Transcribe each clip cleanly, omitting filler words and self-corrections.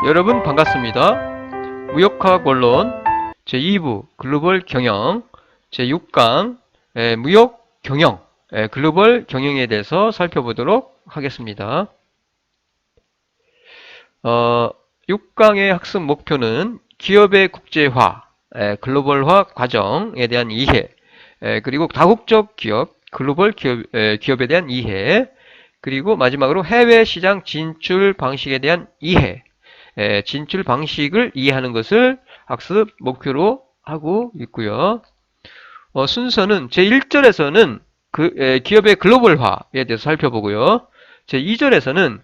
여러분 반갑습니다. 무역화학 원론 제2부 글로벌 경영 제6강 무역 경영 글로벌 경영에 대해서 살펴보도록 하겠습니다. 6강의 학습 목표는 기업의 국제화, 글로벌화 과정에 대한 이해, 그리고 다국적 기업, 글로벌 기업에 대한 이해, 그리고 마지막으로 해외 시장 진출 방식에 대한 이해, 진출 방식을 이해하는 것을 학습 목표로 하고 있고요. 순서는 제1절에서는 기업의 글로벌화에 대해서 살펴보고요. 제2절에서는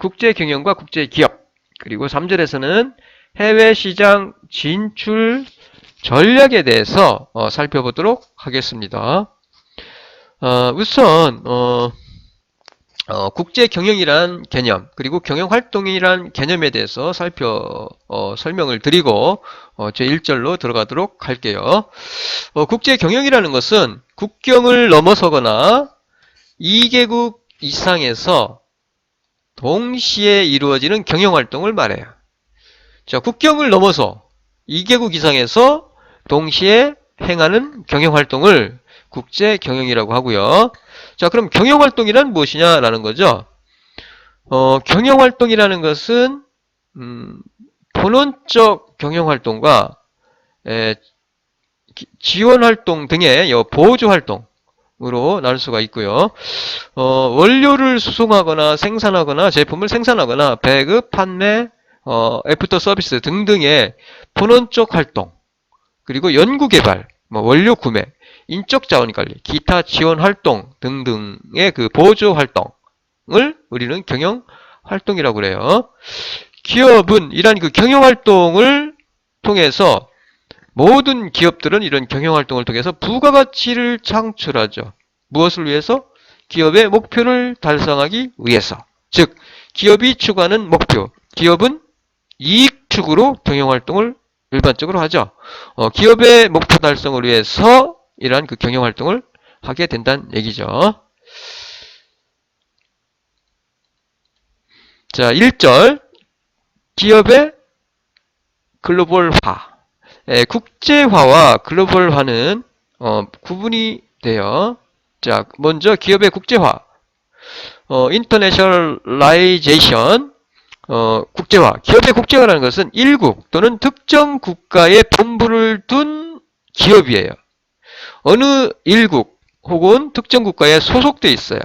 국제 경영과 국제 기업, 그리고 3절에서는 해외 시장 진출 전략에 대해서 살펴보도록 하겠습니다. 우선 국제 경영이란 개념, 그리고 경영 활동이란 개념에 대해서 설명을 드리고 제1절로 들어가도록 할게요. 국제 경영이라는 것은 국경을 넘어서거나 2개국 이상에서 동시에 이루어지는 경영 활동을 말해요. 자, 국경을 넘어서 2개국 이상에서 동시에 행하는 경영 활동을 국제 경영이라고 하고요. 자, 그럼 경영 활동이란 무엇이냐라는 거죠. 경영 활동이라는 것은 본원적 경영 활동과 지원 활동 등의 보조 활동으로 나눌 수가 있고요. 원료를 수송하거나 생산하거나 제품을 생산하거나 배급, 판매, 애프터 서비스 등등의 본원적 활동, 그리고 연구개발, 원료 구매, 인적 자원 관리, 기타 지원 활동 등등의 그 보조 활동을 우리는 경영 활동이라고 그래요. 기업은 이러한 그 경영 활동을 통해서 모든 기업들은 이런 경영 활동을 통해서 부가가치를 창출하죠. 무엇을 위해서? 기업의 목표를 달성하기 위해서. 즉, 기업이 추구하는 목표, 기업은 이익 추구로 경영 활동을 일반적으로 하죠. 기업의 목표 달성을 위해서 이러한 그 경영 활동을 하게 된다는 얘기죠. 자, 1절 기업의 글로벌화. 국제화와 글로벌화는 구분이 돼요. 자, 먼저 기업의 국제화. 인터내셔널라이제이션, 국제화. 기업의 국제화라는 것은 일국 또는 특정 국가에 본부를 둔 기업이에요. 어느 일국 혹은 특정 국가에 소속돼 있어요.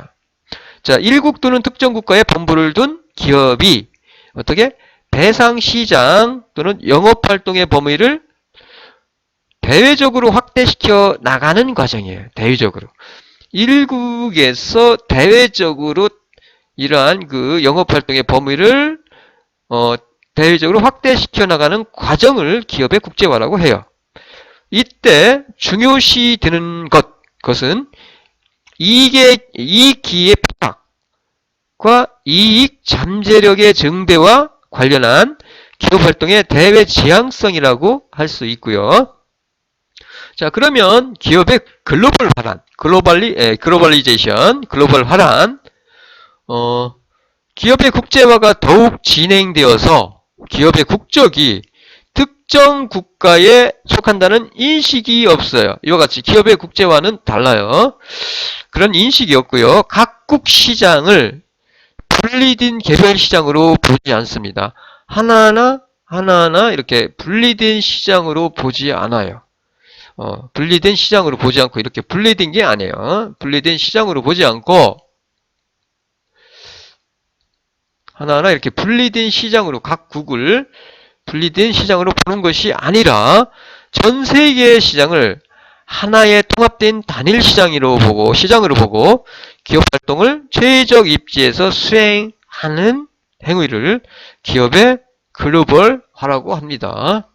자, 일국 또는 특정 국가에 본부를 둔 기업이 어떻게? 대상 시장 또는 영업 활동의 범위를 대외적으로 확대시켜 나가는 과정이에요. 대외적으로. 일국에서 대외적으로 이러한 그 영업 활동의 범위를 대외적으로 확대시켜 나가는 과정을 기업의 국제화라고 해요. 이때 중요시 되는 것은 이익기의 파악과 이익 잠재력의 증대와 관련한 기업 활동의 대외 지향성이라고 할 수 있고요. 자, 그러면 기업의 글로벌화란, 글로벌리제이션, 글로벌화란, 기업의 국제화가 더욱 진행되어서 기업의 국적이 특정 국가에 속한다는 인식이 없어요. 이와 같이 기업의 국제화는 달라요. 그런 인식이 없고요. 각국 시장을 분리된 개별 시장으로 보지 않습니다. 하나하나 이렇게 분리된 시장으로 보지 않아요. 분리된 시장으로 보지 않고 이렇게 분리된 게 아니에요. 분리된 시장으로 보지 않고 하나하나 이렇게 분리된 시장으로 각국을 분리된 시장으로 보는 것이 아니라 전 세계의 시장을 하나의 통합된 단일 시장으로 보고 기업 활동을 최적 입지에서 수행하는 행위를 기업의 글로벌화라고 합니다.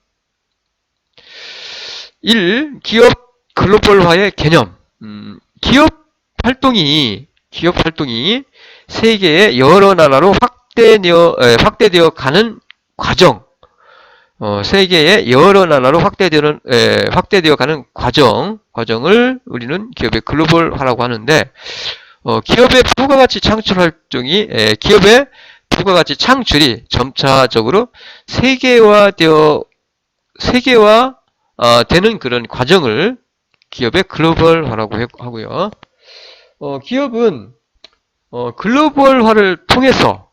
1. 기업 글로벌화의 개념. 기업 활동이 세계의 여러 나라로 확대되어 가는 과정. 세계의 여러 나라로 확대되어 가는 과정을 우리는 기업의 글로벌화라고 하는데, 기업의 부가가치 창출 활동이 기업의 부가가치 창출이 점차적으로 세계화 되는 그런 과정을 기업의 글로벌화라고 하고요. 기업은 글로벌화를 통해서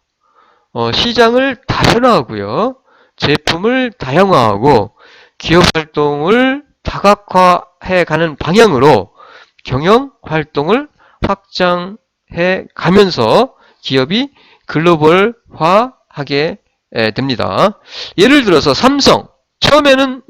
시장을 다변화하고요. 제품을 다양화하고 기업 활동을 다각화해 가는 방향으로 경영 활동을 확장해 가면서 기업이 글로벌화하게 됩니다. 예를 들어서 삼성 처음에는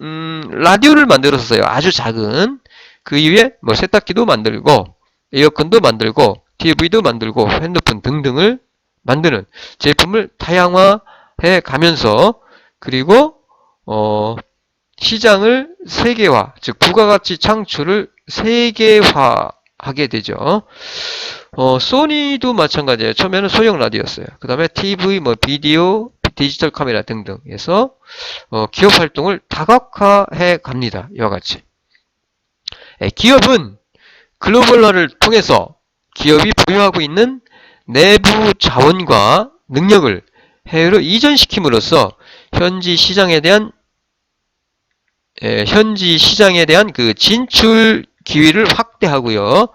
라디오를 만들었어요. 아주 작은. 그 이후에 뭐 세탁기도 만들고 에어컨도 만들고 TV도 만들고 핸드폰 등등을 만드는 제품을 다양화해 가면서 그리고 시장을 세계화, 즉 부가가치 창출을 세계화하게 되죠. 소니도 마찬가지예요. 처음에는 소형 라디오였어요. 그 다음에 TV, 뭐 비디오, 디지털 카메라 등등에서 기업 활동을 다각화해 갑니다. 이와 같이. 기업은 글로벌화를 통해서 기업이 보유하고 있는 내부 자원과 능력을 해외로 이전시킴으로써 현지 시장에 대한 그 진출 기회를 확대하고요.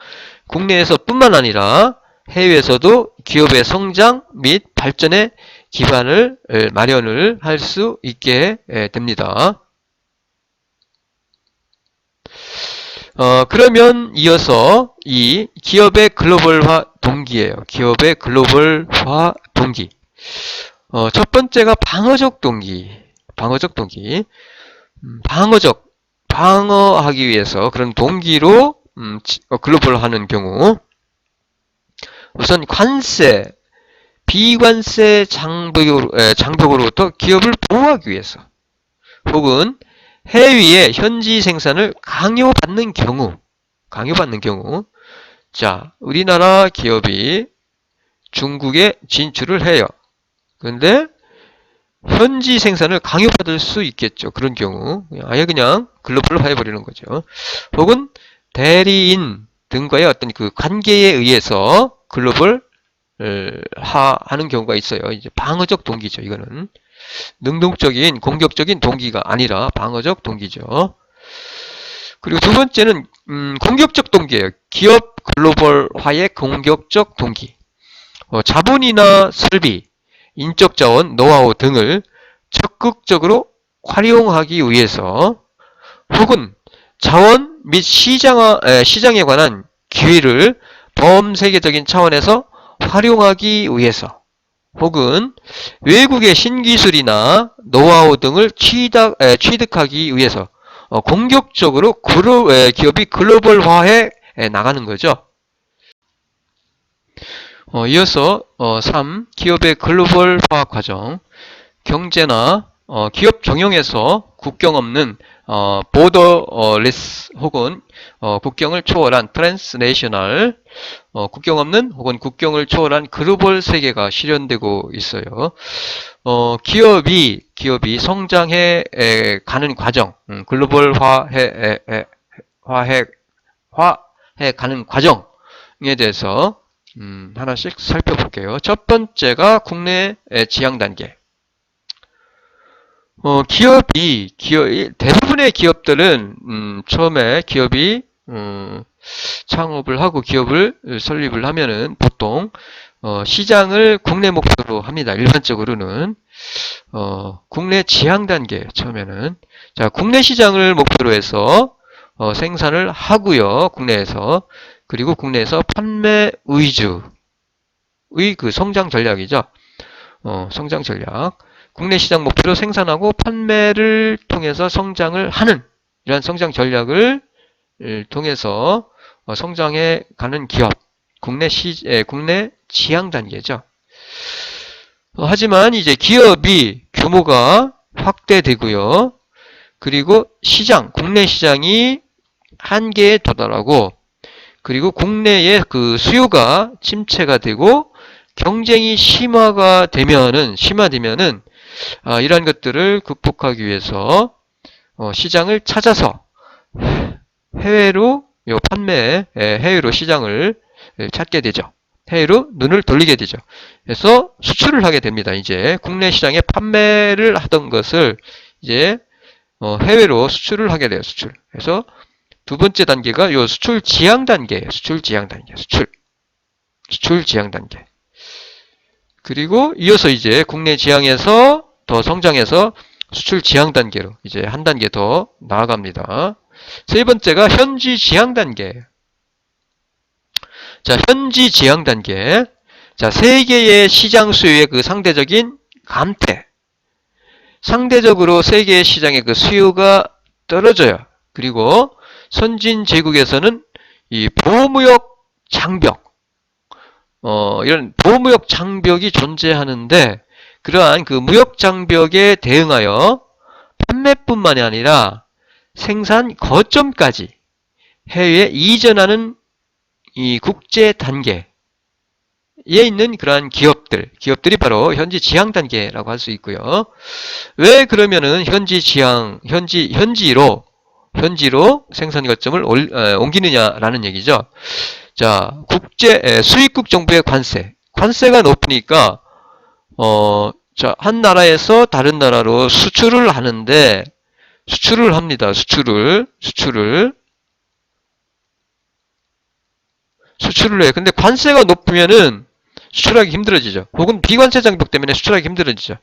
국내에서 뿐만 아니라 해외에서도 기업의 성장 및 발전의 기반을 마련을 할 수 있게 됩니다. 그러면 이어서 이 기업의 글로벌화 동기예요. 기업의 글로벌화 동기. 첫 번째가 방어적 동기. 방어하기 위해서 그런 동기로 글로벌화하는 경우 우선 관세, 비관세 장벽으로부터 기업을 보호하기 위해서 혹은 해외의 현지 생산을 강요받는 경우 자, 우리나라 기업이 중국에 진출을 해요. 그런데 현지 생산을 강요받을 수 있겠죠. 그런 경우 아예 그냥 글로벌로 해버리는 거죠. 혹은 대리인 등과의 어떤 그 관계에 의해서 글로벌 하는 경우가 있어요. 이제 방어적 동기죠. 이거는 능동적인 공격적인 동기가 아니라 방어적 동기죠. 그리고 두 번째는 공격적 동기예요. 기업 글로벌화의 공격적 동기. 자본이나 설비, 인적 자원, 노하우 등을 적극적으로 활용하기 위해서 혹은 자원 및 시장에 관한 기회를 범세계적인 차원에서 활용하기 위해서 혹은 외국의 신기술이나 노하우 등을 취득하기 위해서 공격적으로 기업이 글로벌화해 나가는 거죠. 이어서 3. 기업의 글로벌화 과정. 경제나 기업 경영에서 국경 없는 borderless 혹은 국경을 초월한 transnational 국경 없는 혹은 국경을 초월한 글로벌 세계가 실현되고 있어요. 기업이 성장해 가는 과정, 글로벌화해 가는 과정에 대해서 하나씩 살펴볼게요. 첫 번째가 국내 지향 단계. 대부분의 기업들은 처음에 기업이 창업을 하고 기업을 설립을 하면은 보통 시장을 국내 목표로 합니다. 일반적으로는 국내 지향 단계 처음에는 자 국내 시장을 목표로 해서 생산을 하고요. 국내에서 그리고 국내에서 판매 위주의 그 성장 전략이죠. 성장 전략. 국내 시장 목표로 생산하고 판매를 통해서 성장을 하는 이러한 성장 전략을 통해서 성장해 가는 기업. 국내 지향 단계죠. 하지만 이제 기업이 규모가 확대되고요. 그리고 국내 시장이 한계에 도달하고 그리고 국내의 그 수요가 침체가 되고 경쟁이 심화되면은 이러한 것들을 극복하기 위해서 시장을 찾아서 해외로 시장을 찾게 되죠. 해외로 눈을 돌리게 되죠. 그래서 수출을 하게 됩니다. 이제 국내 시장에 판매를 하던 것을 이제 해외로 수출을 하게 돼요. 수출. 그래서 두 번째 단계가 요 수출 지향 단계예요. 수출 지향 단계. 수출 지향 단계. 그리고 이어서 이제 국내 지향에서 더 성장해서 수출 지향 단계로 이제 한 단계 더 나아갑니다. 세 번째가 현지 지향 단계예요. 자, 현지 지향 단계. 자, 세계의 시장 수요의 그 상대적인 감퇴. 상대적으로 세계의 시장의 그 수요가 떨어져요. 그리고 선진 제국에서는 이 보호무역 장벽, 이런 보호무역 장벽이 존재하는데 그러한 그 무역 장벽에 대응하여 판매뿐만이 아니라 생산 거점까지 해외에 이전하는 이 국제 단계에 있는 그러한 기업들이 바로 현지 지향 단계라고 할 수 있고요. 왜 그러면은 현지로 생산 거점을 옮기느냐라는 얘기죠. 자, 수입국 정부의 관세가 높으니까 자, 한 나라에서 다른 나라로 수출을 하는데 수출을 합니다. 수출을 해요. 근데 관세가 높으면은 수출하기 힘들어지죠. 혹은 비관세 장벽 때문에 수출하기 힘들어지죠.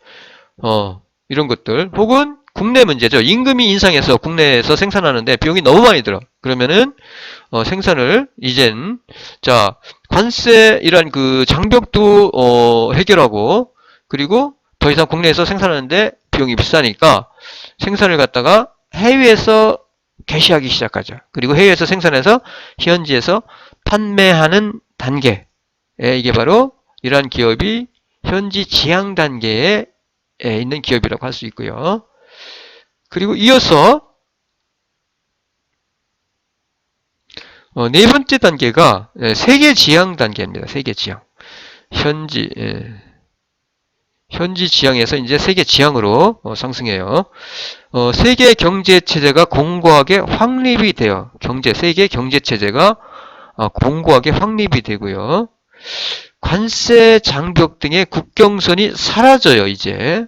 이런 것들. 혹은 국내 문제죠. 임금이 인상해서 국내에서 생산하는데 비용이 너무 많이 들어. 그러면은 생산을 자, 관세 이란 그 장벽도 해결하고 그리고 더 이상 국내에서 생산하는데 비용이 비싸니까 생산을 갖다가 해외에서 개시하기 시작하죠. 그리고 해외에서 생산해서 현지에서 판매하는 단계. 이게 바로 이러한 기업이 현지 지향 단계에 있는 기업이라고 할 수 있고요. 그리고 이어서 네 번째 단계가 세계 지향 단계입니다. 세계 지향. 현지 지향에서 이제 세계 지향으로 상승해요. 세계 경제 체제가 공고하게 확립이 돼요. 세계 경제 체제가 공고하게 확립이 되고요. 관세 장벽 등의 국경선이 사라져요. 이제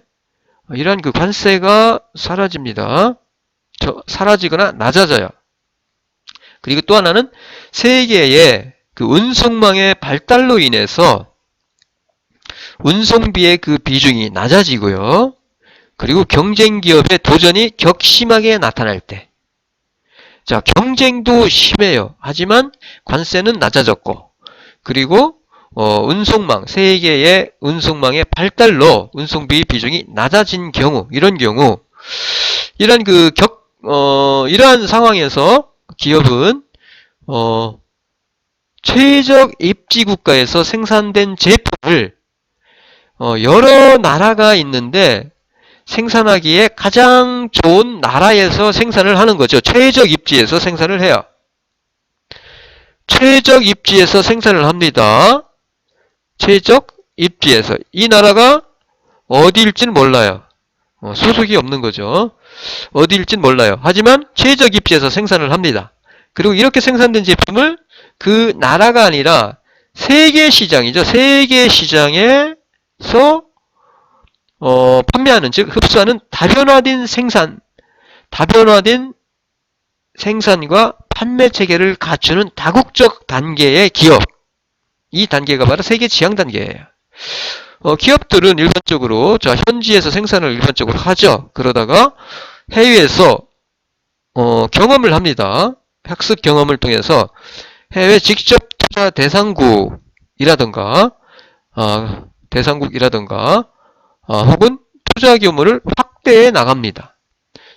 이러한 그 관세가 사라집니다. 사라지거나 낮아져요. 그리고 또 하나는 세계의 그 운송망의 발달로 인해서 운송비의 그 비중이 낮아지고요. 그리고 경쟁기업의 도전이 격심하게 나타날 때. 자, 경쟁도 심해요. 하지만 관세는 낮아졌고, 그리고 세계의 운송망의 발달로 운송비 비중이 낮아진 경우, 이러한 이러한 상황에서 기업은 최적 입지 국가에서 생산된 제품을 여러 나라가 있는데 생산하기에 가장 좋은 나라에서 생산을 하는 거죠. 최적 입지에서 생산을 해요. 최적 입지에서 생산을 합니다. 최적 입지에서. 이 나라가 어디일지는 몰라요. 소속이 없는 거죠. 어디일지는 몰라요. 하지만 최적 입지에서 생산을 합니다. 그리고 이렇게 생산된 제품을 그 나라가 아니라 세계 시장이죠. 세계 시장에서 판매하는, 즉 흡수하는 다변화된 생산과 판매 체계를 갖추는 다국적 단계의 기업. 이 단계가 바로 세계 지향 단계예요. 기업들은 일반적으로 현지에서 생산을 일반적으로 하죠. 그러다가 해외에서 경험을 합니다. 학습 경험을 통해서 해외 직접 투자 대상국이라든가 혹은 투자 규모를 확대해 나갑니다.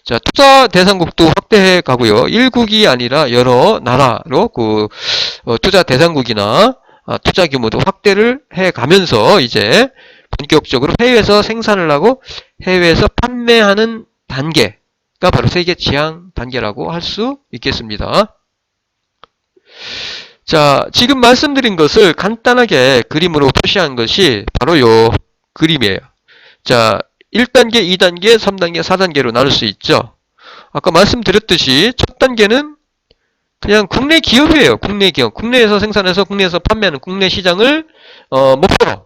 자, 투자 대상국도 확대해 가고요. 1국이 아니라 여러 나라로 그 투자 대상국이나 투자 규모도 확대를 해 가면서 이제 본격적으로 해외에서 생산을 하고 해외에서 판매하는 단계가 바로 세계 지향 단계라고 할 수 있겠습니다. 자, 지금 말씀드린 것을 간단하게 그림으로 표시한 것이 바로 요 그림이에요. 자, 1단계, 2단계, 3단계, 4단계로 나눌 수 있죠. 아까 말씀드렸듯이 첫 단계는 그냥 국내 기업이에요. 국내 기업. 국내에서 생산해서 국내에서 판매하는 국내 시장을 목표로.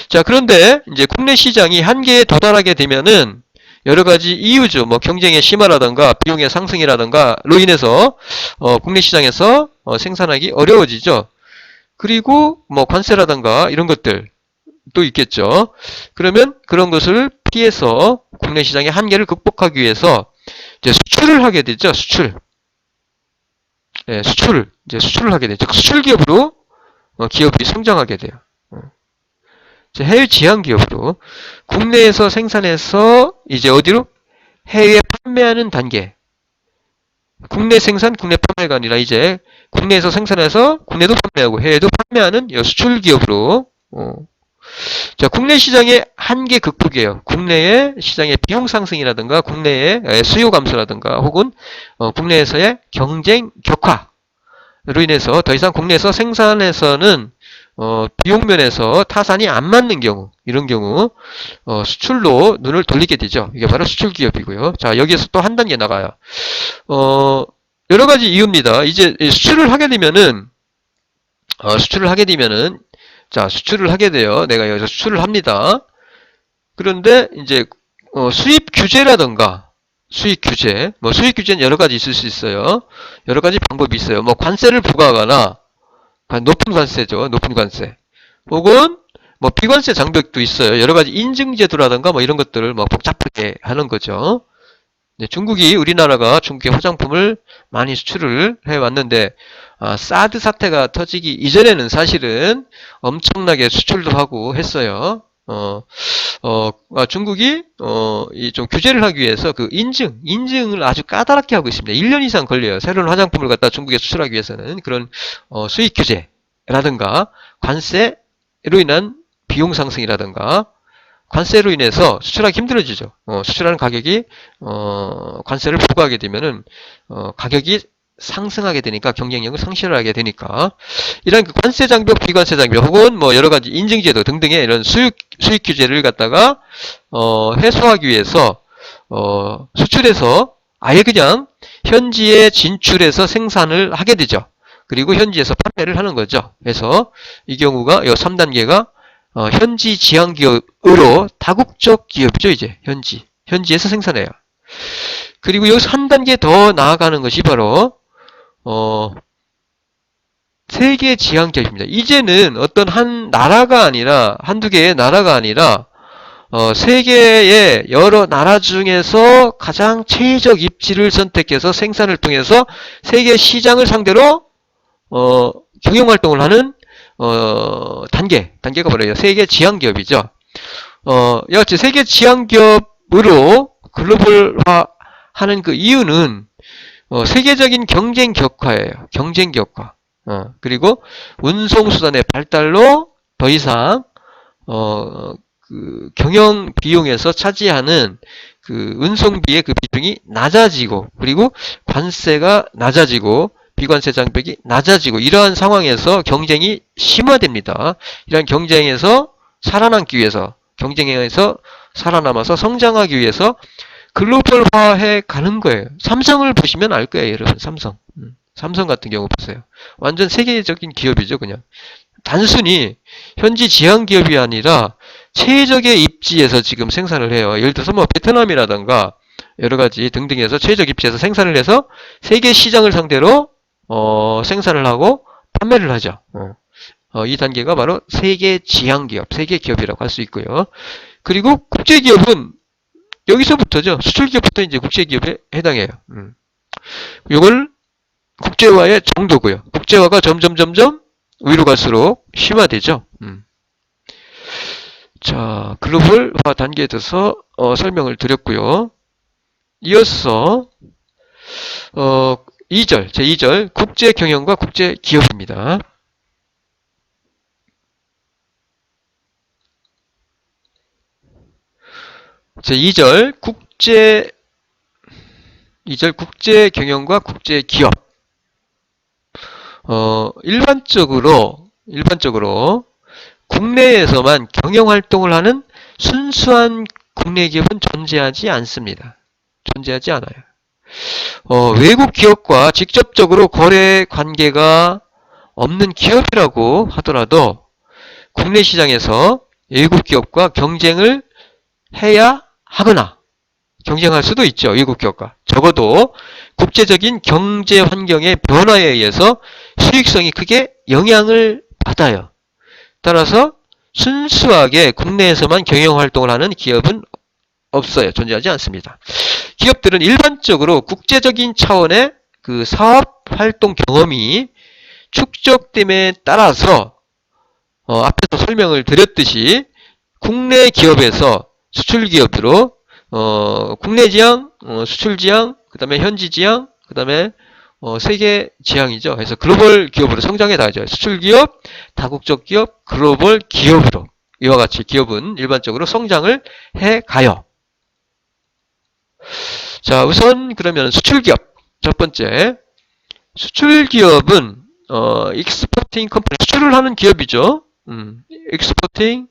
자, 그런데 이제 국내 시장이 한계에 도달하게 되면은 여러 가지 이유죠. 뭐 경쟁의 심화라든가 비용의 상승이라든가로 인해서 국내 시장에서 생산하기 어려워지죠. 그리고 뭐 관세라든가 이런 것들 또 있겠죠. 그러면 그런 것을 피해서 국내 시장의 한계를 극복하기 위해서 이제 수출을 하게 되죠. 수출. 예, 수출을 하게 되죠. 수출 기업으로 기업이 성장하게 돼요. 해외 지향 기업으로 국내에서 생산해서 이제 어디로? 해외에 판매하는 단계. 국내 생산, 국내 판매가 아니라 이제 국내에서 생산해서 국내도 판매하고 해외도 판매하는 수출 기업으로 자, 국내 시장의 한계 극복이에요. 국내의 시장의 비용 상승이라든가 국내의 수요 감소라든가 혹은 국내에서의 경쟁 격화로 인해서 더 이상 국내에서 생산에서는 비용 면에서 타산이 안 맞는 경우, 이런 경우 수출로 눈을 돌리게 되죠. 이게 바로 수출 기업이고요. 자, 여기에서 또 한 단계 나가요. 여러 가지 이유입니다. 이제 수출을 하게 되면은 자, 수출을 하게 돼요. 내가 여기서 수출을 합니다. 그런데 이제 수입 규제라던가 수입 규제, 뭐 수입 규제는 여러 가지 있을 수 있어요. 여러 가지 방법이 있어요. 뭐 관세를 부과하거나 높은 관세죠. 높은 관세. 혹은 뭐 비관세 장벽도 있어요. 여러 가지 인증제도라던가 뭐 이런 것들을 뭐 복잡하게 하는 거죠. 네, 우리나라가 중국의 화장품을 많이 수출을 해왔는데, 사드 사태가 터지기 이전에는 사실은 엄청나게 수출도 하고 했어요. 중국이, 이 좀 규제를 하기 위해서 그 인증을 아주 까다롭게 하고 있습니다. 1년 이상 걸려요. 새로운 화장품을 갖다 중국에 수출하기 위해서는 그런, 수입 규제라든가 관세로 인한 비용 상승이라든가 관세로 인해서 수출하기 힘들어지죠. 수출하는 가격이 관세를 부과하게 되면은 가격이 상승하게 되니까 경쟁력을 상실하게 되니까 이런 그 관세 장벽, 비관세 장벽 혹은 뭐 여러 가지 인증제도 등등의 이런 수입 규제를 갖다가 해소하기 위해서 수출해서 아예 그냥 현지에 진출해서 생산을 하게 되죠. 그리고 현지에서 판매를 하는 거죠. 그래서 이 경우가 이 3단계가 현지 지향 기업으로 다국적 기업이죠, 이제. 현지에서 생산해요. 그리고 여기서 한 단계 더 나아가는 것이 바로, 세계 지향 기업입니다. 이제는 어떤 한 나라가 아니라, 한두 개의 나라가 아니라, 세계의 여러 나라 중에서 가장 최적 입지를 선택해서 생산을 통해서 세계 시장을 상대로, 경영 활동을 하는 단계가 뭐래요? 세계 지향 기업이죠. 여하튼 세계 지향 기업으로 글로벌화 하는 그 이유는, 세계적인 경쟁 격화예요. 경쟁 격화. 그리고 운송수단의 발달로 더 이상, 그 경영 비용에서 차지하는 그 운송비의 그 비중이 낮아지고, 그리고 관세가 낮아지고, 비관세 장벽이 낮아지고 이러한 상황에서 경쟁이 심화됩니다. 이러한 경쟁에서 살아남기 위해서 경쟁에서 살아남아서 성장하기 위해서 글로벌화해 가는 거예요. 삼성을 보시면 알 거예요. 여러분 삼성 같은 경우 보세요. 완전 세계적인 기업이죠. 그냥 단순히 현지 지향 기업이 아니라 최적의 입지에서 지금 생산을 해요. 예를 들어서 뭐 베트남이라던가 여러 가지 등등에서 최적 입지에서 생산을 해서 세계 시장을 상대로 생산을 하고 판매를 하죠. 이 단계가 바로 세계 지향 기업, 세계 기업이라고 할 수 있고요. 그리고 국제 기업은 여기서부터죠. 수출 기업부터 이제 국제 기업에 해당해요. 이걸 국제화의 정도고요. 국제화가 점점 위로 갈수록 심화되죠. 자, 글로벌화 단계에 대해서 설명을 드렸고요. 이어서 2절, 제2절 국제 경영과 국제 기업입니다. 제2절 국제 경영과 국제 기업. 일반적으로 국내에서만 경영 활동을 하는 순수한 국내 기업은 존재하지 않습니다. 존재하지 않아요. 외국 기업과 직접적으로 거래 관계가 없는 기업이라고 하더라도 국내 시장에서 외국 기업과 경쟁을 해야 하거나 경쟁할 수도 있죠. 외국 기업과. 적어도 국제적인 경제 환경의 변화에 의해서 수익성이 크게 영향을 받아요. 따라서 순수하게 국내에서만 경영활동을 하는 기업은 없어요. 존재하지 않습니다. 기업들은 일반적으로 국제적인 차원의 그 사업활동 경험이 축적됨에 따라서 앞에서 설명을 드렸듯이 국내 기업에서 수출 기업으로 국내 지향, 수출 지향, 그 다음에 현지 지향, 그 다음에 세계 지향이죠. 그래서 글로벌 기업으로 성장해 나가죠. 수출 기업, 다국적 기업, 글로벌 기업으로 이와 같이 기업은 일반적으로 성장을 해 가요. 자, 우선 그러면 수출 기업 첫 번째 수출 기업은 익스포팅 컴퍼니 수출을 하는 기업이죠. 익스포팅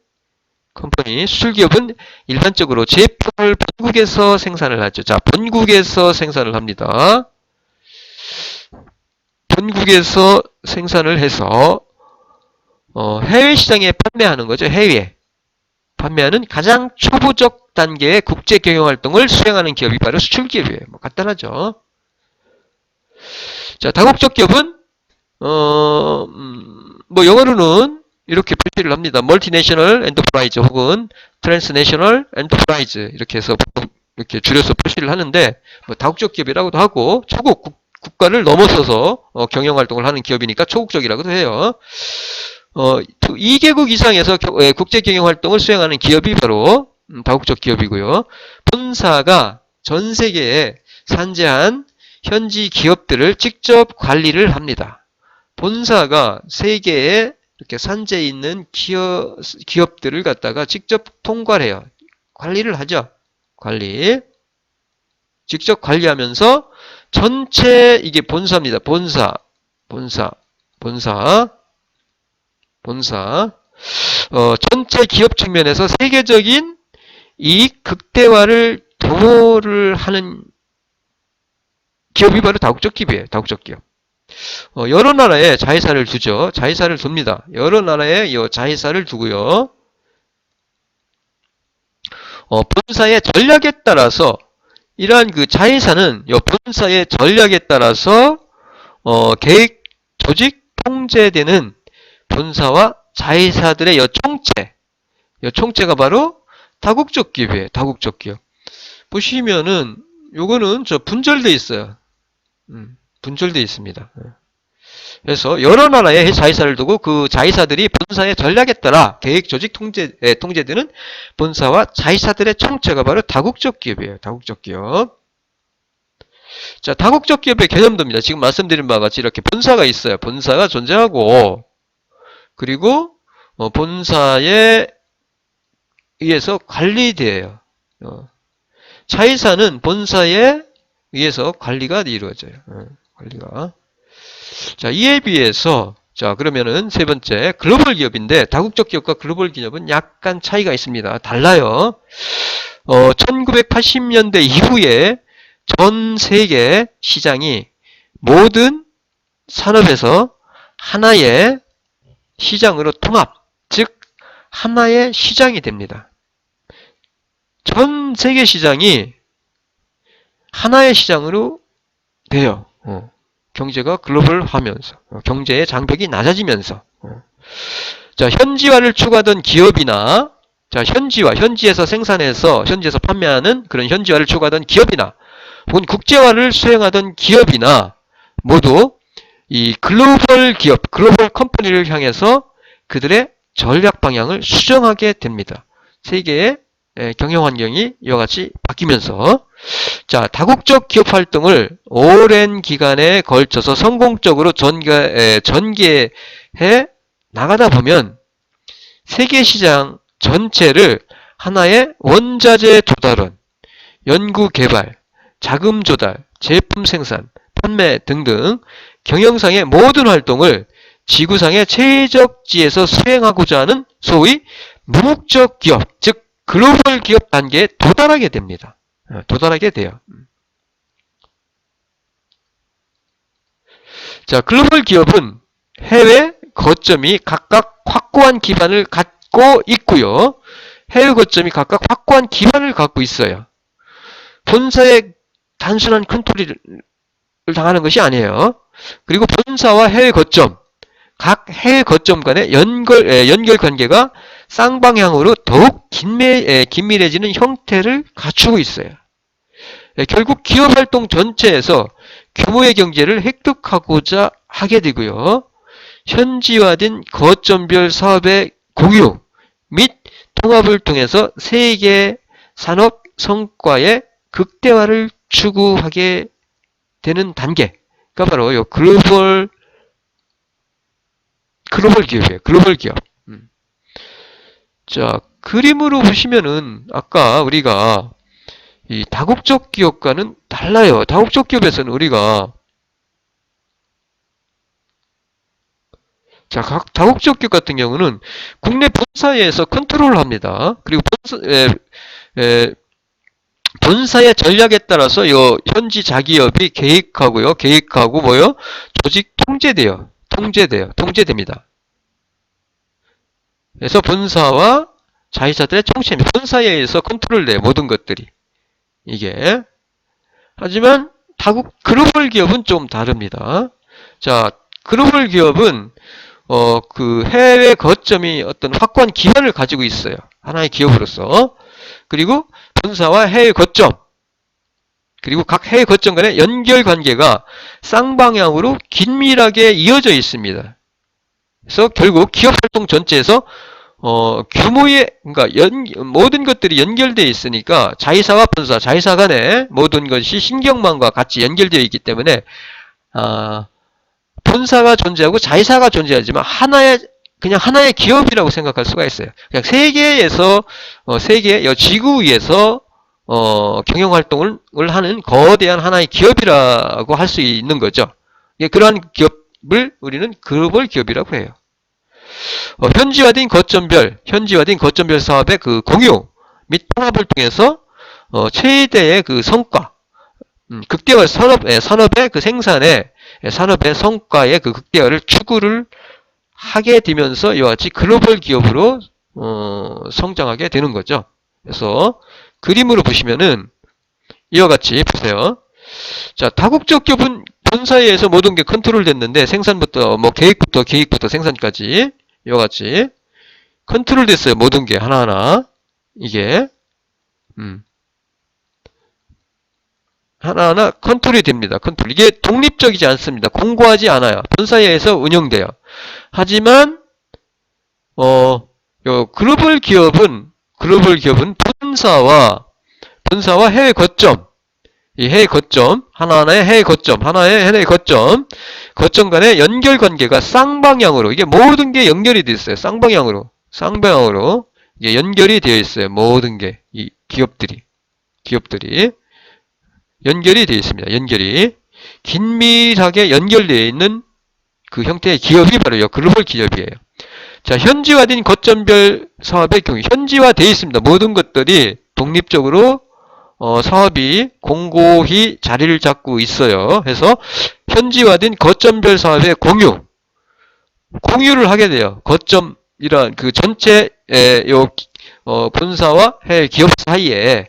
컴퍼니 수출 기업은 일반적으로 제품을 본국에서 생산을 하죠. 자, 본국에서 생산을 합니다. 본국에서 생산을 해서 해외 시장에 판매하는 거죠. 해외 판매하는 가장 초보적 단계의 국제 경영 활동을 수행하는 기업이 바로 수출 기업이에요. 뭐 간단하죠. 자, 다국적 기업은 뭐 영어로는 이렇게 표시를 합니다. 멀티내셔널 엔터프라이즈 혹은 트랜스내셔널 엔터프라이즈 이렇게 해서 이렇게 줄여서 표시를 하는데 뭐 다국적 기업이라고도 하고 초국 국가를 넘어서서 경영 활동을 하는 기업이니까 초국적이라고도 해요. 2개국 이상에서 국제 경영 활동을 수행하는 기업이 바로 다국적 기업이고요. 본사가 전 세계에 산재한 현지 기업들을 직접 관리를 합니다. 본사가 세계에 이렇게 산재해 있는 기업들을 갖다가 직접 통과를 해요. 관리를 하죠. 관리. 직접 관리하면서 전체 이게 본사입니다. 본사. 전체 기업 측면에서 세계적인 이익 극대화를 도모를 하는 기업이 바로 다국적 기업이에요. 다국적 기업. 여러 나라에 자회사를 두죠. 자회사를 둡니다. 여러 나라에 이 자회사를 두고요. 본사의 전략에 따라서 이러한 그 자회사는 본사의 전략에 따라서 계획, 조직, 통제되는 본사와 자회사들의 총체가 바로 다국적 기업이에요. 다국적 기업. 보시면은 요거는 분절돼 있어요. 분절돼 있습니다. 그래서 여러 나라의 자회사를 두고 그 자회사들이 본사의 전략에 따라 계획, 조직, 통제되는 본사와 자회사들의 총체가 바로 다국적 기업이에요. 다국적 기업. 자, 다국적 기업의 개념도입니다. 지금 말씀드린 바와 같이 이렇게 본사가 있어요. 본사가 존재하고 그리고 본사에 의해서 관리돼요. 자회사는 본사에 의해서 관리가 이루어져요. 관리가. 자, 이에 비해서 자, 그러면은 세 번째 글로벌 기업인데 다국적 기업과 글로벌 기업은 약간 차이가 있습니다. 달라요. 1980년대 이후에 전 세계 시장이 모든 산업에서 하나의 시장으로 통합, 즉 하나의 시장이 됩니다. 전 세계 시장이 하나의 시장으로 돼요. 경제가 글로벌화하면서 경제의 장벽이 낮아지면서 자, 현지화를 추구하던 기업이나 자, 현지에서 생산해서 현지에서 판매하는 그런 현지화를 추구하던 기업이나 혹은 국제화를 수행하던 기업이나 모두 이 글로벌 기업, 글로벌 컴퍼니를 향해서 그들의 전략 방향을 수정하게 됩니다. 세계의 경영 환경이 이와 같이 바뀌면서 자, 다국적 기업 활동을 오랜 기간에 걸쳐서 성공적으로 전개해 나가다 보면 세계 시장 전체를 하나의 원자재 조달원, 연구 개발, 자금 조달, 제품 생산, 판매 등등 경영상의 모든 활동을 지구상의 최적지에서 수행하고자 하는 소위 무목적 기업, 즉 글로벌 기업 단계에 도달하게 됩니다. 도달하게 돼요. 자, 글로벌 기업은 해외 거점이 각각 확고한 기반을 갖고 있고요. 해외 거점이 각각 확고한 기반을 갖고 있어요. 본사의 단순한 컨트롤을 당하는 것이 아니에요. 그리고 본사와 해외 거점, 각 해외 거점 간의 연결 관계가 쌍방향으로 더욱 긴밀해지는 형태를 갖추고 있어요. 결국 기업 활동 전체에서 규모의 경제를 획득하고자 하게 되고요. 현지화된 거점별 사업의 공유 및 통합을 통해서 세계 산업 성과의 극대화를 추구하게 되는 단계가 바로 이 글로벌 기업이에요. 글로벌 기업. 자, 그림으로 보시면은 아까 우리가 이 다국적 기업과는 달라요. 다국적 기업에서는 우리가 자, 각 다국적 기업 같은 경우는 국내 본사에서 컨트롤을 합니다. 그리고 본사의 전략에 따라서 요 현지 자기업이 계획하고 뭐요? 조직 통제됩니다. 그래서 본사와 자회사들의 총체입니다. 본사에 의해서 컨트롤돼요. 모든 것들이. 이게. 하지만 글로벌 기업은 좀 다릅니다. 자, 글로벌 기업은 그 해외 거점이 어떤 확고한 기반을 가지고 있어요. 하나의 기업으로서. 그리고 본사와 해외 거점, 그리고 각 해외 거점 간의 연결 관계가 쌍방향으로 긴밀하게 이어져 있습니다. 그래서 결국 기업 활동 전체에서 규모의, 그러니까 모든 것들이 연결되어 있으니까 자회사와 본사, 자회사 간의 모든 것이 신경망과 같이 연결되어 있기 때문에 본사가 존재하고 자회사가 존재하지만 그냥 하나의 기업이라고 생각할 수가 있어요. 그냥 세계에서 지구 위에서 경영 활동을 하는 거대한 하나의 기업이라고 할 수 있는 거죠. 그러한 기업을 우리는 글로벌 기업이라고 해요. 현지화된 거점별 사업의 그 공유 및 통합을 통해서 최대의 그 성과, 극대화 산업의 그 산업의 성과의 그 극대화를 추구를 하게 되면서 이와 같이 글로벌 기업으로 성장하게 되는 거죠. 그래서 그림으로 보시면은 이와 같이 보세요. 자, 다국적 기업은 본사에 의해서 모든 게 컨트롤 됐는데 생산부터 계획부터 생산까지 이와 같이 컨트롤 됐어요. 모든 게 하나하나 이게 하나하나 컨트롤이 됩니다. 이게 독립적이지 않습니다. 공고하지 않아요. 본사에 의해서 운영돼요. 하지만 글로벌 기업은 본사와 해외 거점, 이 해외 거점, 하나의 해외 거점 간의 연결 관계가 쌍방향으로, 이게 모든 게 연결이 되어 있어요. 쌍방향으로 이게 연결이 되어 있어요. 모든 게 이 기업들이 연결이 되어 있습니다. 긴밀하게 연결되어 있는 그 형태의 기업이 바로 이 글로벌 기업이에요. 자, 현지화된 거점별 사업의 경우 현지화되어 있습니다. 모든 것들이 독립적으로 사업이 공고히 자리를 잡고 있어요. 그래서 현지화된 거점별 사업의 공유를 하게 돼요. 거점이란 그 전체 본사와 해외 기업 사이에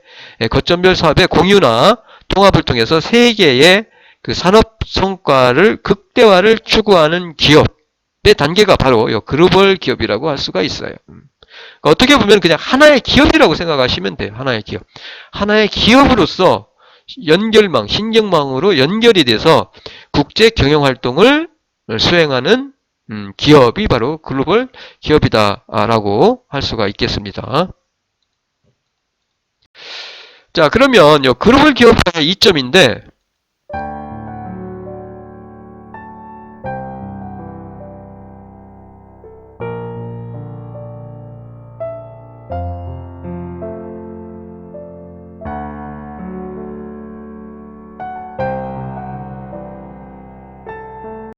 거점별 사업의 공유나 통합을 통해서 세계의 그 산업 성과를 극대화를 추구하는 기업의 단계가 바로 이 글로벌 기업이라고 할 수가 있어요. 그러니까 어떻게 보면 그냥 하나의 기업이라고 생각하시면 돼요. 하나의 기업으로서 신경망으로 연결이 돼서 국제 경영 활동을 수행하는 기업이 바로 글로벌 기업이다라고 할 수가 있겠습니다. 자, 그러면 이 글로벌 기업의 이점인데